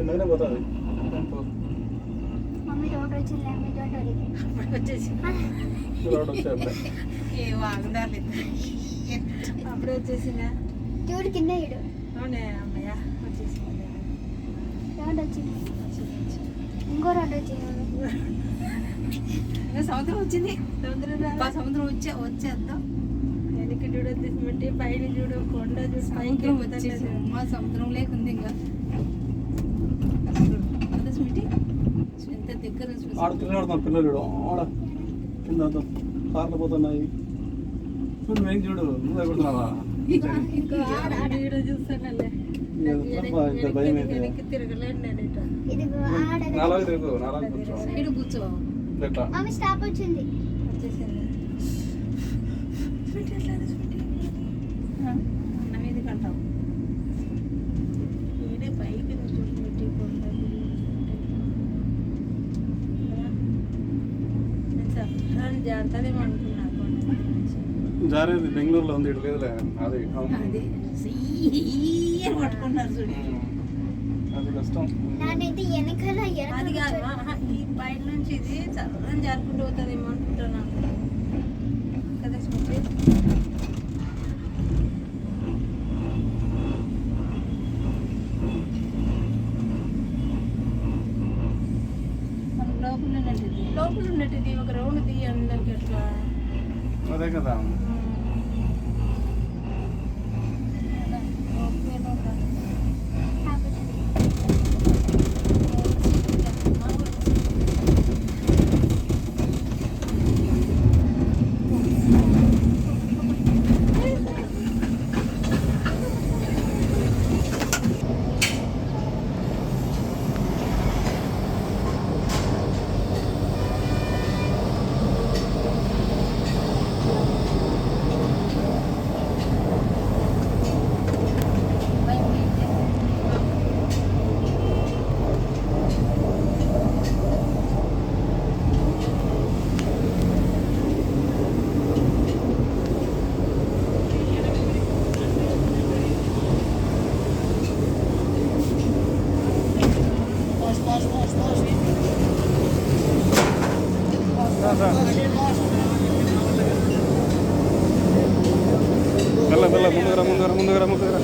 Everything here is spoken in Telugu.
చిన్నగానే పోతుంది మమ్మీ రోడ్ వచ్చింది మమ్మీ రోడ్ వచ్చేసి రోడ్ వచ్చాయి ఏ వాగదాలి అప్పుడే వచ్చేసిందా చూడు కింద ఇడు అవునే అమ్మయ్య వచ్చేసింది రోడ్ వచ్చింది ఇంకో రోడ్ వచ్చింది ఇంకా సముద్రం వచ్చింది సముద్రం వచ్చేద్దాం వెనక్కి చూడ వచ్చేసి పైన చూడు కొండ చూడు పైకి వచ్చేసి మా సముద్రం లేకుంది ఇంకా స్మిటి ఎంత దగ్గర ఆడ తిరగడుతున్నాం పిల్లలు ఆడ కింద కార్లు పోతున్నాయి నువ్వేం చూడు నువ్వు ఎగుడుతున్నావా చూస్తానలే భయం అయితే వెనక్కి తిరగలేను నేను ఇటు ఇదిగో ఆడ నాలుగు తిరుగు నాలుగు కూర్చో సైడ్ కూర్చో ఎట్లా మమ్మీ స్టాప్ వచ్చింది వచ్చేసింది స్మిటి ఎట్లా స్మిటి అన్నం ఇది కంటావు వీడే పైకి చూసి కొండ జాగ్రత్తదేమో అనుకున్నా జారేది బెంగళూరులో ఉంది ఇటు లేదులే అది అది పట్టుకున్నారు చూడు అది కష్టం నాదైతే వెనకాల అది కాదు ఈ బయట నుంచి ఇది చల్లని జారుకుంటూ పోతుందేమో అనుకుంటున్నాను కదా స్మృతి లోపల ఉన్నట్టు ఒక రౌండ్ తీయ అందరికి ఎట్లా అదే కదా మెల్ల మెల్ల ముందుగా ముందుగా ముందుగా ముందుగా